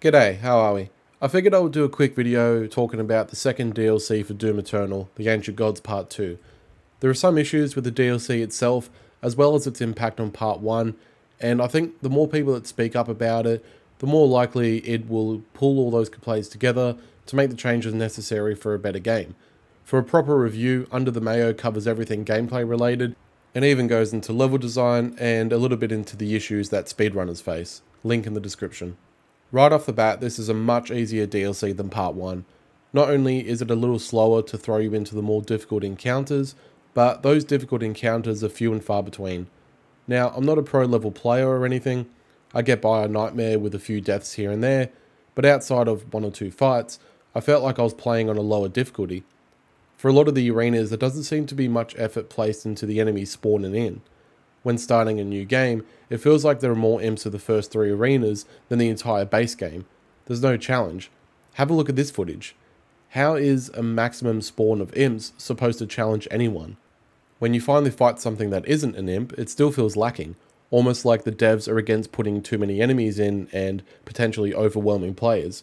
G'day, how are we? I figured I would do a quick video talking about the second DLC for Doom Eternal, The Ancient Gods Part 2. There are some issues with the DLC itself, as well as its impact on Part 1, and I think the more people that speak up about it, the more likely it will pull all those complaints together to make the changes necessary for a better game. For a proper review, Under the Mayo covers everything gameplay related, and even goes into level design and a little bit into the issues that speedrunners face. Link in the description. Right off the bat, this is a much easier DLC than Part 1. Not only is it a little slower to throw you into the more difficult encounters, but those difficult encounters are few and far between. Now, I'm not a pro level player or anything. I get by a nightmare with a few deaths here and there, but outside of one or two fights, I felt like I was playing on a lower difficulty. For a lot of the arenas, there doesn't seem to be much effort placed into the enemies spawning in. When starting a new game, it feels like there are more imps of the first 3 arenas than the entire base game. There's no challenge. Have a look at this footage. How is a maximum spawn of imps supposed to challenge anyone? When you finally fight something that isn't an imp, it still feels lacking, almost like the devs are against putting too many enemies in and potentially overwhelming players.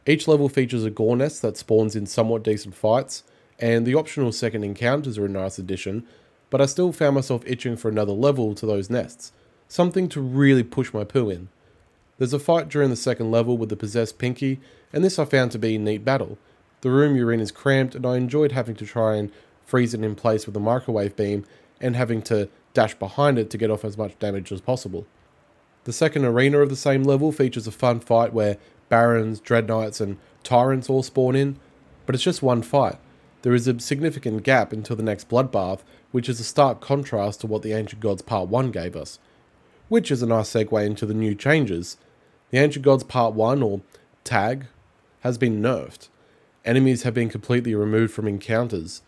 Each level features a gore nest that spawns in somewhat decent fights, and the optional second encounters are a nice addition, but I still found myself itching for another level to those nests, something to really push my poo in. There's a fight during the second level with the possessed Pinky, and this I found to be a neat battle. The room you're in is cramped, and I enjoyed having to try and freeze it in place with a microwave beam, and having to dash behind it to get off as much damage as possible. The second arena of the same level features a fun fight where Barons, Dreadknights, and Tyrants all spawn in, but it's just one fight. There is a significant gap until the next Bloodbath, which is a stark contrast to what the Ancient Gods Part 1 gave us. Which is a nice segue into the new changes. The Ancient Gods Part 1, or TAG, has been nerfed. Enemies have been completely removed from encounters.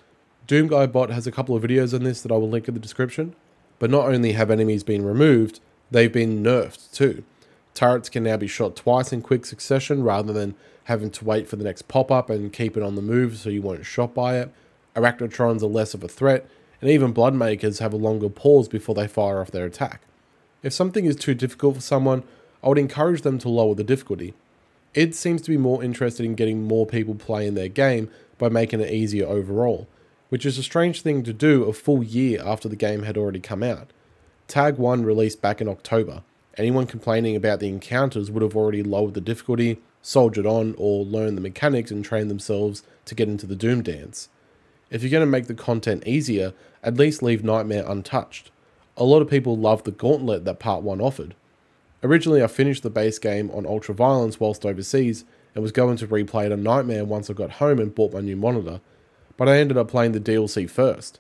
DoomGuyBot has a couple of videos on this that I will link in the description. But not only have enemies been removed, they've been nerfed too. Turrets can now be shot twice in quick succession rather than having to wait for the next pop-up and keep it on the move so you weren't shot by it. Arachnotrons are less of a threat, and even Bloodmakers have a longer pause before they fire off their attack. If something is too difficult for someone, I would encourage them to lower the difficulty. Id seems to be more interested in getting more people playing their game by making it easier overall, which is a strange thing to do a full year after the game had already come out. Tag 1 released back in October. Anyone complaining about the encounters would have already lowered the difficulty, soldiered on, or learned the mechanics and trained themselves to get into the Doom dance. If you're going to make the content easier, at least leave Nightmare untouched. A lot of people loved the gauntlet that Part 1 offered. Originally I finished the base game on Ultraviolence whilst overseas, and was going to replay it on Nightmare once I got home and bought my new monitor, but I ended up playing the DLC first.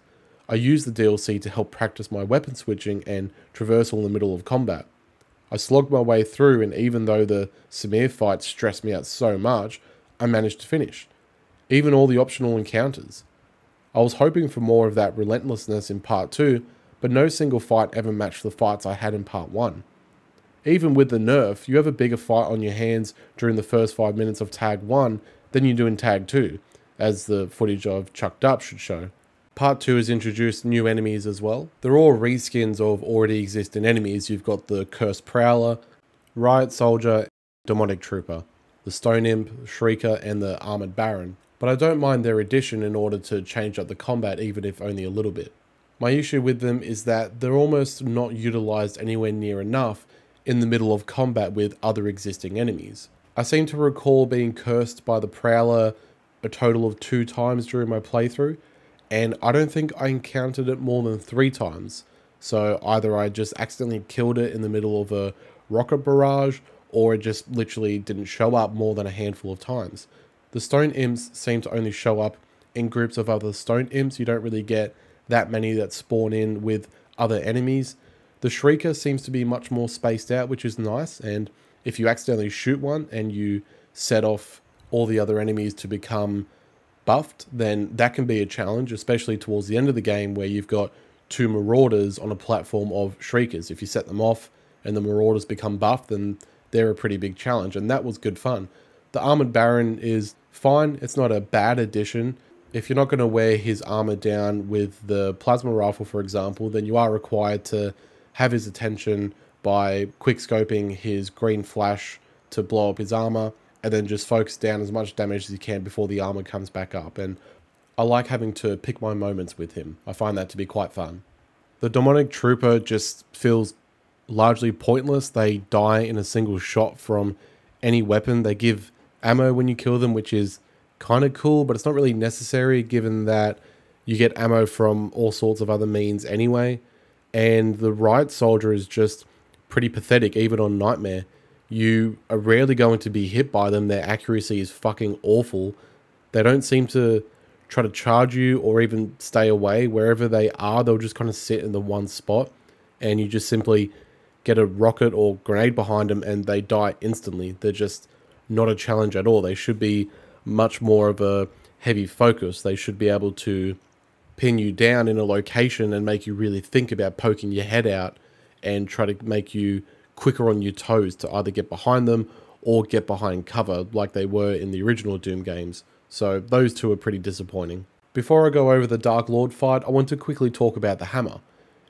I used the DLC to help practice my weapon switching and traversal in the middle of combat. I slogged my way through, and even though the Samir fight stressed me out so much, I managed to finish. Even all the optional encounters. I was hoping for more of that relentlessness in Part 2, but no single fight ever matched the fights I had in Part 1. Even with the nerf, you have a bigger fight on your hands during the first 5 minutes of Tag 1 than you do in Tag 2, as the footage I've chucked up should show. Part 2 has introduced new enemies as well. They're all reskins of already existing enemies. You've got the Cursed Prowler, Riot Soldier, Demonic Trooper, the Stone Imp, Shrieker, and the Armored Baron. But I don't mind their addition in order to change up the combat, even if only a little bit. My issue with them is that they're almost not utilized anywhere near enough in the middle of combat with other existing enemies. I seem to recall being cursed by the Prowler a total of 2 times during my playthrough, and I don't think I encountered it more than 3 times. So either I just accidentally killed it in the middle of a rocket barrage, or it just literally didn't show up more than a handful of times. The Stone Imps seem to only show up in groups of other Stone Imps. You don't really get that many that spawn in with other enemies. The Shrieker seems to be much more spaced out, which is nice, and if you accidentally shoot one and you set off all the other enemies to become buffed, then that can be a challenge, especially towards the end of the game where you've got 2 Marauders on a platform of Shriekers. If you set them off and the Marauders become buffed, then they're a pretty big challenge, and that was good fun. The Armored Baron is fine. It's not a bad addition. If you're not going to wear his armor down with the plasma rifle, for example, then you are required to have his attention by quickscoping his green flash to blow up his armor, and then just focus down as much damage as you can before the armor comes back up. And I like having to pick my moments with him. I find that to be quite fun. The Demonic Trooper just feels largely pointless. They die in a single shot from any weapon. They give ammo when you kill them, which is kind of cool, but it's not really necessary given that you get ammo from all sorts of other means anyway. And the Riot Soldier is just pretty pathetic, even on Nightmare. You are rarely going to be hit by them. Their accuracy is fucking awful. They don't seem to try to charge you or even stay away. Wherever they are, they'll just kind of sit in the one spot, and you just simply get a rocket or grenade behind them and they die instantly. They're just not a challenge at all. They should be much more of a heavy focus. They should be able to pin you down in a location and make you really think about poking your head out and try to make you quicker on your toes to either get behind them or get behind cover like they were in the original Doom games. So those two are pretty disappointing. Before I go over the Dark Lord fight, I want to quickly talk about the hammer.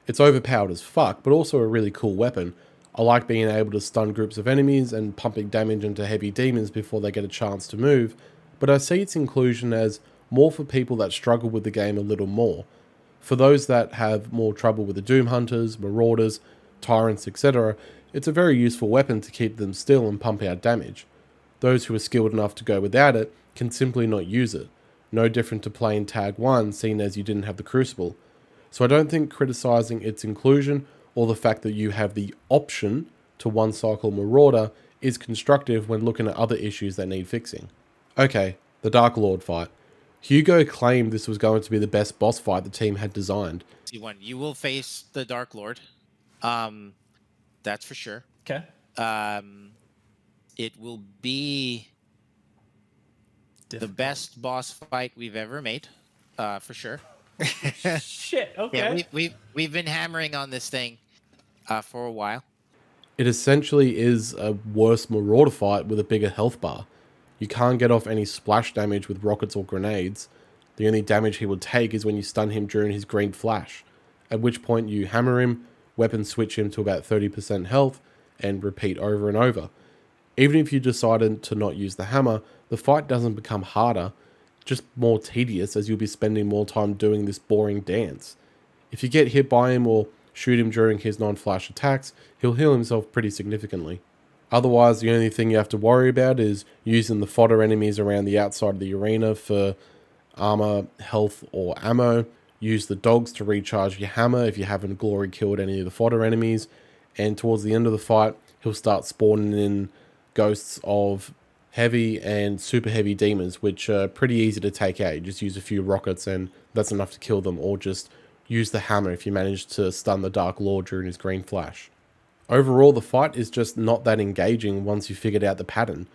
It's overpowered as fuck, but also a really cool weapon. I like being able to stun groups of enemies and pumping damage into heavy demons before they get a chance to move, but I see its inclusion as more for people that struggle with the game a little more. For those that have more trouble with the Doom Hunters, Marauders, Tyrants, etc., it's a very useful weapon to keep them still and pump out damage. Those who are skilled enough to go without it can simply not use it. No different to playing Tag 1, seeing as you didn't have the Crucible. So I don't think criticizing its inclusion or the fact that you have the option to one-cycle Marauder is constructive when looking at other issues that need fixing. Okay, the Dark Lord fight. Hugo claimed this was going to be the best boss fight the team had designed. You will face the Dark Lord. That's for sure. Okay. It will be the best boss fight we've ever made, for sure. Shit. Okay. Yeah, we've been hammering on this thing for a while. It essentially is a worse Marauder fight with a bigger health bar. You can't get off any splash damage with rockets or grenades. The only damage he will take is when you stun him during his green flash, at which point you hammer him, weapon switch him to about 30% health, and repeat over and over. Even if you decided to not use the hammer, the fight doesn't become harder, just more tedious as you'll be spending more time doing this boring dance. If you get hit by him or shoot him during his non-flash attacks, he'll heal himself pretty significantly. Otherwise, the only thing you have to worry about is using the fodder enemies around the outside of the arena for armor, health, or ammo. Use the dogs to recharge your hammer if you haven't glory killed any of the fodder enemies. And towards the end of the fight, he'll start spawning in ghosts of heavy and super heavy demons, which are pretty easy to take out. You just use a few rockets and that's enough to kill them, or just use the hammer if you manage to stun the Dark Lord during his green flash. Overall, the fight is just not that engaging once you figured out the pattern.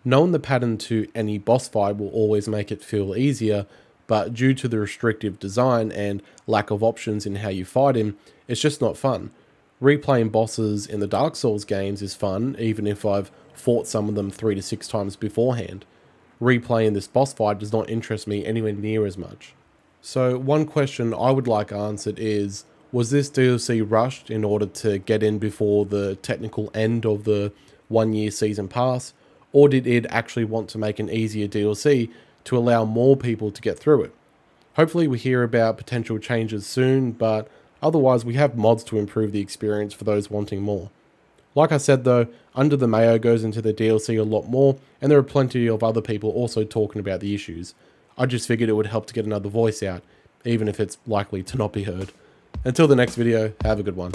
Knowing the pattern to any boss fight will always make it feel easier, but due to the restrictive design and lack of options in how you fight him, it's just not fun. Replaying bosses in the Dark Souls games is fun, even if I've fought some of them 3 to 6 times beforehand. Replaying this boss fight does not interest me anywhere near as much. So one question I would like answered is, was this DLC rushed in order to get in before the technical end of the 1-year season pass, or did id actually want to make an easier DLC to allow more people to get through it? Hopefully we hear about potential changes soon, but otherwise we have mods to improve the experience for those wanting more. Like I said though, Under the Mayo goes into the DLC a lot more, and there are plenty of other people also talking about the issues. I just figured it would help to get another voice out, even if it's likely to not be heard. Until the next video, have a good one.